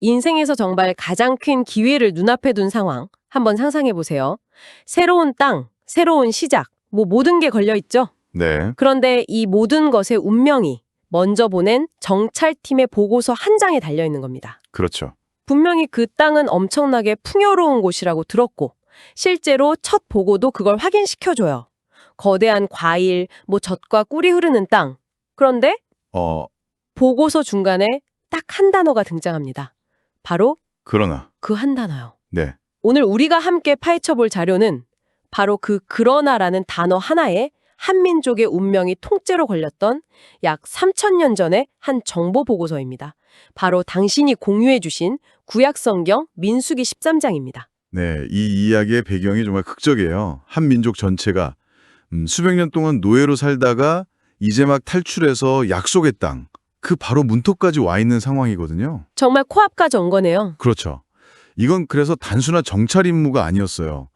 인생에서 정말 가장 큰 기회를 눈앞에 둔 상황 한번 상상해 보세요. 새로운 땅, 새로운 시작, 모든 게 걸려 있죠. 네, 그런데 이 모든 것의 운명이 먼저 보낸 정찰팀의 보고서 한 장에 달려 있는 겁니다. 그렇죠. 분명히 그 땅은 엄청나게 풍요로운 곳이라고 들었고 실제로 첫 보고도 그걸 확인시켜줘요. 거대한 과일, 젖과 꿀이 흐르는 땅. 그런데 어, 보고서 중간에 딱 한 단어가 등장합니다. 바로 그러나, 그 한 단어요. 네, 오늘 우리가 함께 파헤쳐볼 자료는 바로 그 그러나라는 단어 하나에 한민족의 운명이 통째로 걸렸던 약 3,000년 전의 한 정보 보고서입니다. 바로 당신이 공유해 주신 구약성경 민수기 13장입니다. 네, 이 이야기의 배경이 정말 극적이에요. 한 민족 전체가 수백 년 동안 노예로 살다가 이제 막 탈출해서 약속의 땅, 그 바로 문턱까지 와 있는 상황이거든요. 정말 코앞까지 온 거네요. 그렇죠. 이건 그래서 단순한 정찰 임무가 아니었어요.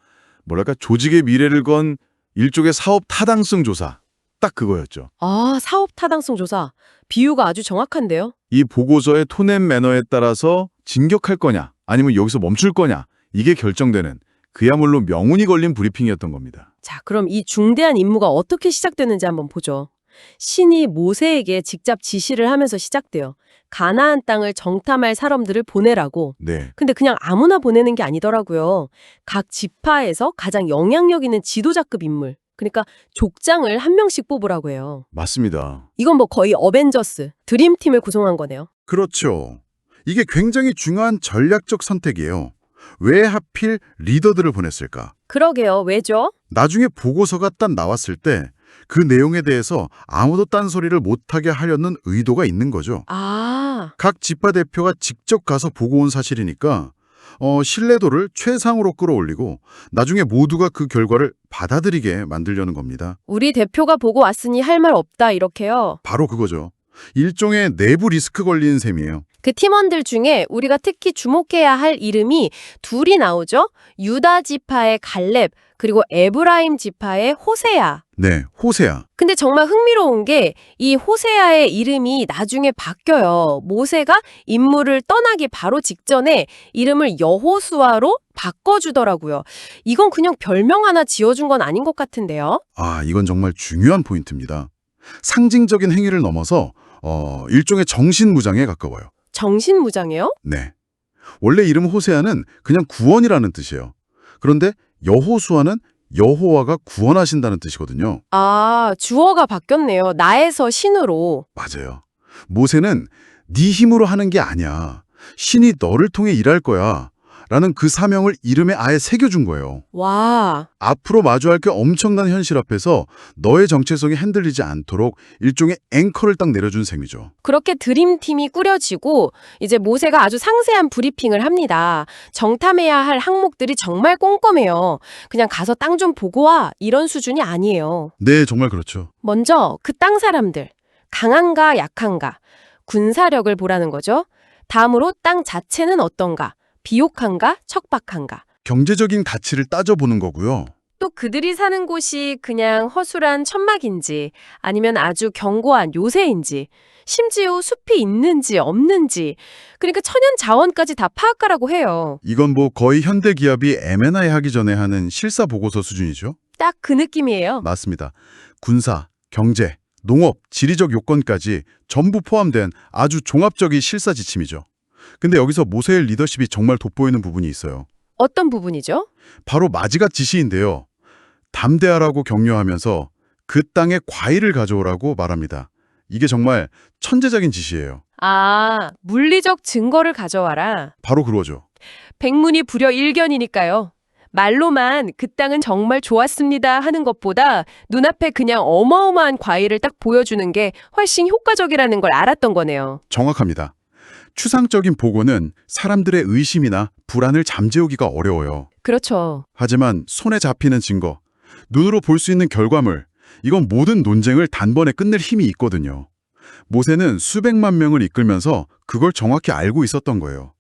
뭐랄까 조직의 미래를 건 일종의 사업 타당성 조사. 딱 그거였죠. 아, 사업 타당성 조사. 비유가 아주 정확한데요. 이 보고서의 톤앤 매너에 따라서 진격할 거냐 아니면 여기서 멈출 거냐 이게 결정되는 그야말로 명운이 걸린 브리핑이었던 겁니다. 자, 그럼 이 중대한 임무가 어떻게 시작되는지 한번 보죠. 신이 모세에게 직접 지시를 하면서 시작돼요. 가나안 땅을 정탐할 사람들을 보내라고. 네, 근데 그냥 아무나 보내는 게 아니더라고요. 각 지파에서 가장 영향력 있는 지도자급 인물, 그러니까 족장을 한 명씩 뽑으라고 해요. 맞습니다. 이건 거의 어벤져스, 드림팀을 구성한 거네요. 그렇죠. 이게 굉장히 중요한 전략적 선택이에요. 왜 하필 리더들을 보냈을까? 그러게요. 왜죠? 나중에 보고서가 딱 나왔을 때 그 내용에 대해서 아무도 딴소리를 못하게 하려는 의도가 있는 거죠. 아, 각 지파 대표가 직접 가서 보고 온 사실이니까 신뢰도를 최상으로 끌어올리고 나중에 모두가 그 결과를 받아들이게 만들려는 겁니다. 우리 대표가 보고 왔으니 할 말 없다 이렇게요. 바로 그거죠. 일종의 내부 리스크 걸리는 셈이에요. 그 팀원들 중에 우리가 특히 주목해야 할 이름이 둘이 나오죠. 유다 지파의 갈렙, 그리고 에브라임 지파의 호세아. 네, 호세아. 근데 정말 흥미로운 게 이 호세아의 이름이 나중에 바뀌어요. 모세가 임무를 떠나기 바로 직전에 이름을 여호수아로 바꿔주더라고요. 이건 그냥 별명 하나 지어준 건 아닌 것 같은데요. 아, 이건 정말 중요한 포인트입니다. 상징적인 행위를 넘어서 일종의 정신무장에 가까워요. 정신무장이요? 네. 원래 이름 호세아는 그냥 구원이라는 뜻이에요. 그런데 여호수아는 여호와가 구원하신다는 뜻이거든요. 아, 주어가 바뀌었네요. 나에서 신으로. 맞아요. 모세는 네 힘으로 하는 게 아니야. 신이 너를 통해 일할 거야. 라는 그 사명을 이름에 아예 새겨준 거예요. 와, 앞으로 마주할 게 엄청난 현실 앞에서 너의 정체성이 흔들리지 않도록 일종의 앵커를 딱 내려준 셈이죠. 그렇게 드림팀이 꾸려지고 이제 모세가 아주 상세한 브리핑을 합니다. 정탐해야 할 항목들이 정말 꼼꼼해요. 그냥 가서 땅 좀 보고 와 이런 수준이 아니에요. 네, 정말 그렇죠. 먼저 그 땅 사람들, 강한가 약한가, 군사력을 보라는 거죠. 다음으로 땅 자체는 어떤가, 비옥한가, 척박한가. 경제적인 가치를 따져보는 거고요. 또 그들이 사는 곳이 그냥 허술한 천막인지 아니면 아주 견고한 요새인지 심지어 숲이 있는지 없는지 그러니까 천연 자원까지 다 파악하라고 해요. 이건 거의 현대 기업이 M&A 하기 전에 하는 실사 보고서 수준이죠. 딱 그 느낌이에요. 맞습니다. 군사, 경제, 농업, 지리적 요건까지 전부 포함된 아주 종합적인 실사 지침이죠. 근데 여기서 모세의 리더십이 정말 돋보이는 부분이 있어요. 어떤 부분이죠? 바로 마지막 지시인데요. 담대하라고 격려하면서 그 땅에 과일을 가져오라고 말합니다. 이게 정말 천재적인 지시예요. 아, 물리적 증거를 가져와라. 바로 그거죠. 백문이 불여 일견이니까요. 말로만 그 땅은 정말 좋았습니다 하는 것보다 눈앞에 그냥 어마어마한 과일을 딱 보여주는 게 훨씬 효과적이라는 걸 알았던 거네요. 정확합니다. 추상적인 보고는 사람들의 의심이나 불안을 잠재우기가 어려워요. 그렇죠. 하지만 손에 잡히는 증거, 눈으로 볼 수 있는 결과물, 이건 모든 논쟁을 단번에 끝낼 힘이 있거든요. 모세는 수백만 명을 이끌면서 그걸 정확히 알고 있었던 거예요.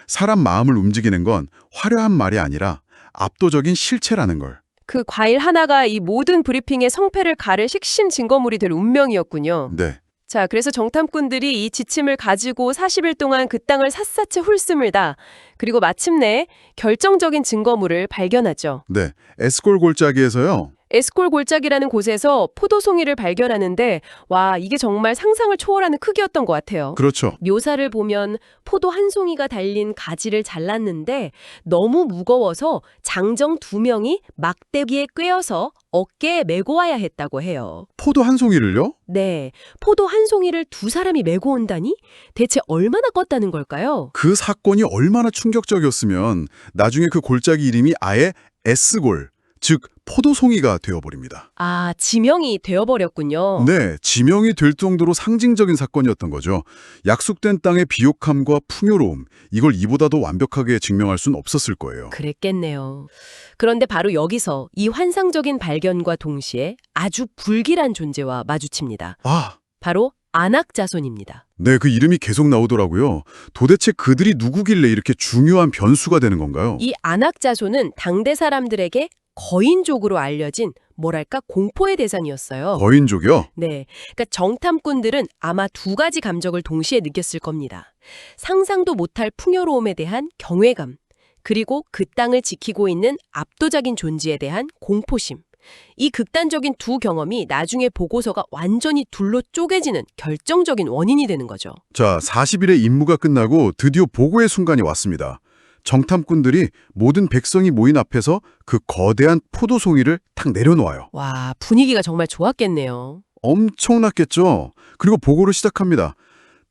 사람 마음을 움직이는 건 화려한 말이 아니라 압도적인 실체라는 걸. 그 과일 하나가 이 모든 브리핑의 성패를 가를 핵심 증거물이 될 운명이었군요. 네. 자, 그래서 정탐꾼들이 이 지침을 가지고 40일 동안 그 땅을 샅샅이 훑습니다. 그리고 마침내 결정적인 증거물을 발견하죠. 네, 에스콜 골짜기에서요. 에스콜 골짜기라는 곳에서 포도송이를 발견하는데 와, 이게 정말 상상을 초월하는 크기였던 것 같아요. 그렇죠. 묘사를 보면 포도 한 송이가 달린 가지를 잘랐는데 너무 무거워서 장정 2명이 막대기에 꿰어서 어깨에 메고 와야 했다고 해요. 포도 한 송이를요? 네, 포도 한 송이를 2사람이 메고 온다니? 대체 얼마나 껐다는 걸까요? 그 사건이 얼마나 충격적이었으면 나중에 그 골짜기 이름이 아예 에스골, 즉 포도송이가 되어버립니다. 아, 지명이 되어버렸군요. 네, 지명이 될 정도로 상징적인 사건이었던 거죠. 약속된 땅의 비옥함과 풍요로움, 이걸 이보다도 완벽하게 증명할 수는 없었을 거예요. 그랬겠네요. 그런데 바로 여기서 이 환상적인 발견과 동시에 아주 불길한 존재와 마주칩니다. 아, 바로 안악자손입니다. 네, 그 이름이 계속 나오더라고요. 도대체 그들이 누구길래 이렇게 중요한 변수가 되는 건가요? 이 안악자손은 당대 사람들에게 거인족으로 알려진 뭐랄까 공포의 대상이었어요. 거인족이요? 네, 그러니까 정탐꾼들은 아마 2가지 감정을 동시에 느꼈을 겁니다. 상상도 못할 풍요로움에 대한 경외감, 그리고 그 땅을 지키고 있는 압도적인 존재에 대한 공포심. 이 극단적인 2 경험이 나중에 보고서가 완전히 둘로 쪼개지는 결정적인 원인이 되는 거죠. 자, 40일의 임무가 끝나고 드디어 보고의 순간이 왔습니다. 정탐꾼들이 모든 백성이 모인 앞에서 그 거대한 포도송이를 탁 내려놓아요. 와, 분위기가 정말 좋았겠네요. 엄청났겠죠? 그리고 보고를 시작합니다.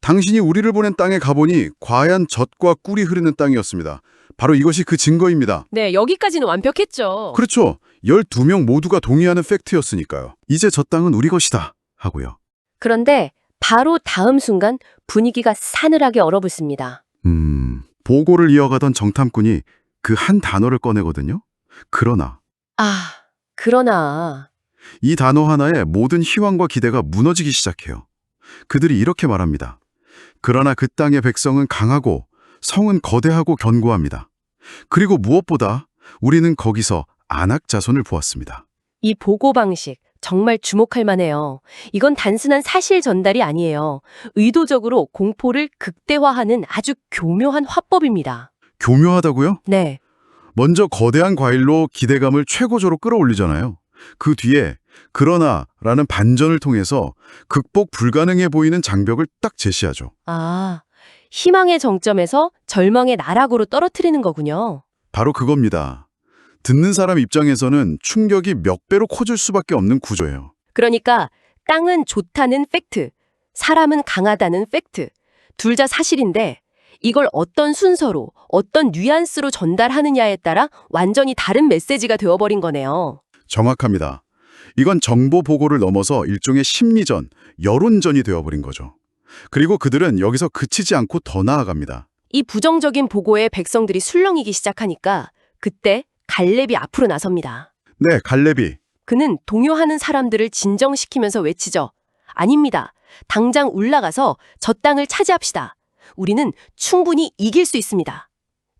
당신이 우리를 보낸 땅에 가보니 과연 젖과 꿀이 흐르는 땅이었습니다. 바로 이것이 그 증거입니다. 네, 여기까지는 완벽했죠. 그렇죠. 12명 모두가 동의하는 팩트였으니까요. 이제 저 땅은 우리 것이다 하고요. 그런데 바로 다음 순간 분위기가 싸늘하게 얼어붙습니다. 보고를 이어가던 정탐꾼이 그 한 단어를 꺼내거든요. 그러나. 그러나 이 단어 하나에 모든 희망과 기대가 무너지기 시작해요. 그들이 이렇게 말합니다. 그러나 그 땅의 백성은 강하고 성은 거대하고 견고합니다. 그리고 무엇보다 우리는 거기서 안악자손을 보았습니다. 이 보고 방식 정말 주목할 만해요. 이건 단순한 사실 전달이 아니에요. 의도적으로 공포를 극대화하는 아주 교묘한 화법입니다. 교묘하다고요? 네. 먼저 거대한 과일로 기대감을 최고조로 끌어올리잖아요. 그 뒤에 그러나라는 반전을 통해서 극복 불가능해 보이는 장벽을 딱 제시하죠. 희망의 정점에서 절망의 나락으로 떨어뜨리는 거군요. 바로 그겁니다. 듣는 사람 입장에서는 충격이 몇 배로 커질 수밖에 없는 구조예요. 그러니까 땅은 좋다는 팩트, 사람은 강하다는 팩트, 둘 다 사실인데 이걸 어떤 순서로, 어떤 뉘앙스로 전달하느냐에 따라 완전히 다른 메시지가 되어버린 거네요. 정확합니다. 이건 정보 보고를 넘어서 일종의 심리전, 여론전이 되어버린 거죠. 그리고 그들은 여기서 그치지 않고 더 나아갑니다. 이 부정적인 보고에 백성들이 술렁이기 시작하니까 그때 갈렙이 앞으로 나섭니다. 네, 갈렙이. 그는 동요하는 사람들을 진정시키면서 외치죠. 아닙니다. 당장 올라가서 저 땅을 차지합시다. 우리는 충분히 이길 수 있습니다.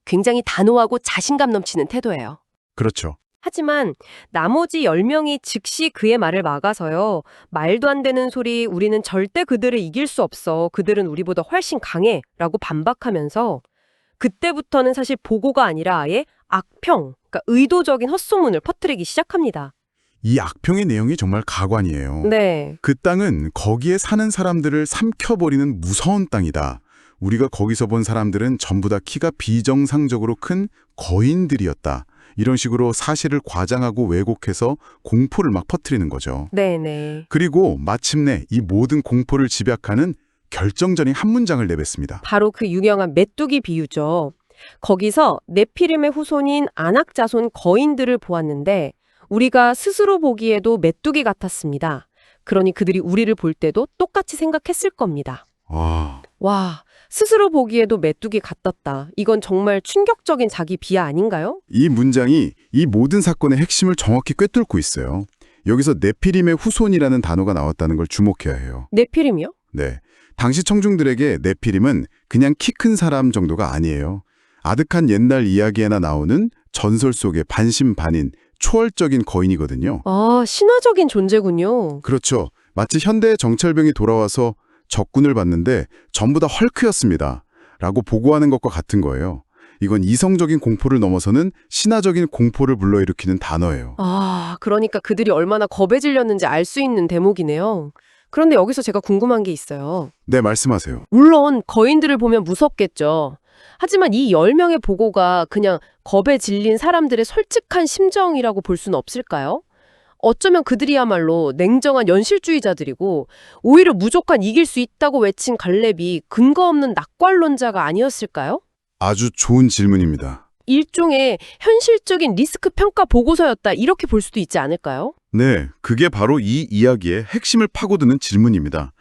굉장히 단호하고 자신감 넘치는 태도예요. 그렇죠. 하지만 나머지 10명이 즉시 그의 말을 막아서요. 말도 안 되는 소리, 우리는 절대 그들을 이길 수 없어. 그들은 우리보다 훨씬 강해. 라고 반박하면서 그때부터는 사실 보고가 아니라 아예 악평, 그러니까 의도적인 헛소문을 퍼뜨리기 시작합니다. 이 악평의 내용이 정말 가관이에요. 네. 그 땅은 거기에 사는 사람들을 삼켜버리는 무서운 땅이다. 우리가 거기서 본 사람들은 전부 다 키가 비정상적으로 큰 거인들이었다. 이런 식으로 사실을 과장하고 왜곡해서 공포를 막 퍼뜨리는 거죠. 네네. 그리고 마침내 이 모든 공포를 집약하는 결정적인 한 문장을 내뱉습니다. 바로 그 유명한 메뚜기 비유죠. 거기서 네피림의 후손인 안악자손 거인들을 보았는데 우리가 스스로 보기에도 메뚜기 같았습니다. 그러니 그들이 우리를 볼 때도 똑같이 생각했을 겁니다. 와, 스스로 보기에도 메뚜기 같았다. 이건 정말 충격적인 자기 비하 아닌가요? 이 문장이 이 모든 사건의 핵심을 정확히 꿰뚫고 있어요. 여기서 네피림의 후손이라는 단어가 나왔다는 걸 주목해야 해요. 네피림이요? 네. 당시 청중들에게 네피림은 그냥 키 큰 사람 정도가 아니에요. 아득한 옛날 이야기에나 나오는 전설 속의 반신반인 초월적인 거인이거든요. 아, 신화적인 존재군요. 그렇죠. 마치 현대의 정찰병이 돌아와서 적군을 봤는데 전부 다 헐크였습니다. 라고 보고하는 것과 같은 거예요. 이건 이성적인 공포를 넘어서는 신화적인 공포를 불러일으키는 단어예요. 아, 그러니까 그들이 얼마나 겁에 질렸는지 알 수 있는 대목이네요. 그런데 여기서 제가 궁금한 게 있어요. 네, 말씀하세요. 물론 거인들을 보면 무섭겠죠. 하지만 이 10명의 보고가 그냥 겁에 질린 사람들의 솔직한 심정이라고 볼 수는 없을까요? 어쩌면 그들이야말로 냉정한 연실주의자들이고 오히려 무조건 이길 수 있다고 외친 갈렙이 근거 없는 낙관론자가 아니었을까요? 아주 좋은 질문입니다. 일종의 현실적인 리스크 평가 보고서였다 이렇게 볼 수도 있지 않을까요? 네, 그게 바로 이 이야기의 핵심을 파고드는 질문입니다.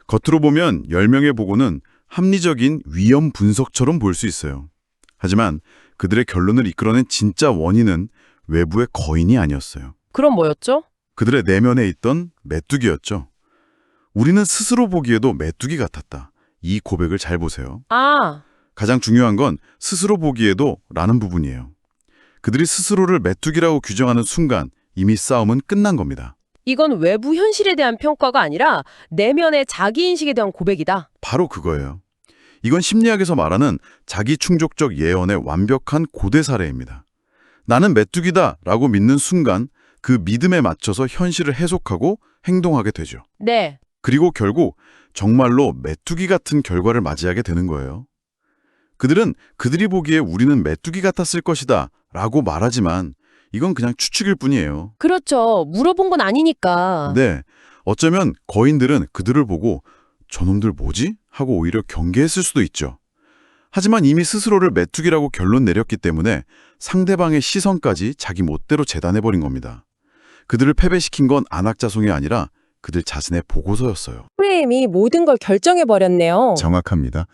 겉으로 보면 10명의 보고는 합리적인 위험 분석처럼 볼 수 있어요. 하지만 그들의 결론을 이끌어낸 진짜 원인은 외부의 거인이 아니었어요. 그럼 뭐였죠? 그들의 내면에 있던 메뚜기였죠. 우리는 스스로 보기에도 메뚜기 같았다. 이 고백을 잘 보세요. 아, 가장 중요한 건 스스로 보기에도 라는 부분이에요. 그들이 스스로를 메뚜기라고 규정하는 순간 이미 싸움은 끝난 겁니다. 이건 외부 현실에 대한 평가가 아니라 내면의 자기인식에 대한 고백이다. 바로 그거예요. 이건 심리학에서 말하는 자기 충족적 예언의 완벽한 고대 사례입니다. 나는 메뚜기다 라고 믿는 순간 그 믿음에 맞춰서 현실을 해석하고 행동하게 되죠. 네. 그리고 결국 정말로 메뚜기 같은 결과를 맞이하게 되는 거예요. 그들은 그들이 보기에 우리는 메뚜기 같았을 것이다 라고 말하지만 이건 그냥 추측일 뿐이에요. 그렇죠. 물어본 건 아니니까. 네, 어쩌면 거인들은 그들을 보고 저놈들 뭐지? 하고 오히려 경계했을 수도 있죠. 하지만 이미 스스로를 메뚜기라고 결론 내렸기 때문에 상대방의 시선까지 자기 멋대로 재단해버린 겁니다. 그들을 패배시킨 건 안악자송이 아니라 그들 자신의 보고서였어요. 프레임이 모든 걸 결정해버렸네요. 정확합니다.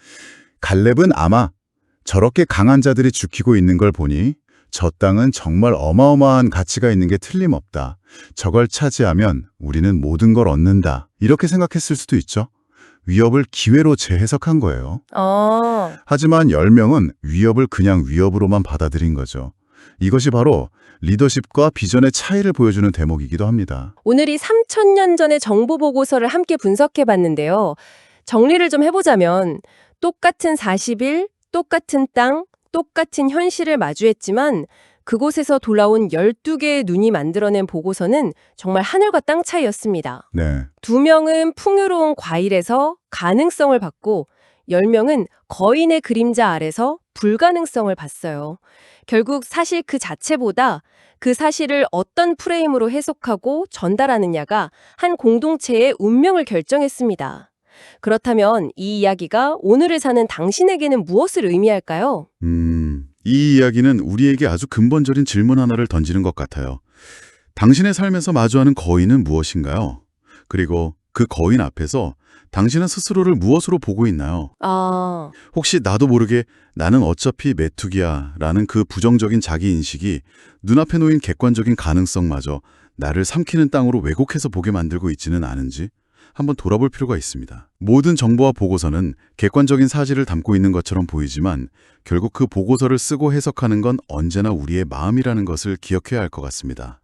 갈렙은 아마 저렇게 강한 자들이 지키고 있는 걸 보니 저 땅은 정말 어마어마한 가치가 있는 게 틀림없다. 저걸 차지하면 우리는 모든 걸 얻는다. 이렇게 생각했을 수도 있죠. 위협을 기회로 재해석한 거예요. 하지만 10명은 위협을 그냥 위협으로만 받아들인 거죠. 이것이 바로 리더십과 비전의 차이를 보여주는 대목이기도 합니다. 오늘 이 3,000년 전의 정보 보고서를 함께 분석해봤는데요. 정리를 좀 해보자면 똑같은 40일, 똑같은 땅, 똑같은 현실을 마주했지만 그곳에서 돌아온 12개의 눈이 만들어낸 보고서는 정말 하늘과 땅 차이였습니다. 네. 2명은 풍요로운 과일에서 가능성을 봤고 10명은 거인의 그림자 아래서 불가능성을 봤어요. 결국 사실 그 자체보다 그 사실을 어떤 프레임으로 해석하고 전달하느냐가 한 공동체의 운명을 결정했습니다. 그렇다면 이 이야기가 오늘을 사는 당신에게는 무엇을 의미할까요? 이 이야기는 우리에게 아주 근본적인 질문 하나를 던지는 것 같아요. 당신의 삶에서 마주하는 거인은 무엇인가요? 그리고 그 거인 앞에서 당신은 스스로를 무엇으로 보고 있나요? 혹시 나도 모르게 나는 어차피 메뚜기야 라는 그 부정적인 자기인식이 눈앞에 놓인 객관적인 가능성마저 나를 삼키는 땅으로 왜곡해서 보게 만들고 있지는 않은지 한번 돌아볼 필요가 있습니다. 모든 정보와 보고서는 객관적인 사실을 담고 있는 것처럼 보이지만 결국 그 보고서를 쓰고 해석하는 건 언제나 우리의 마음이라는 것을 기억해야 할 것 같습니다.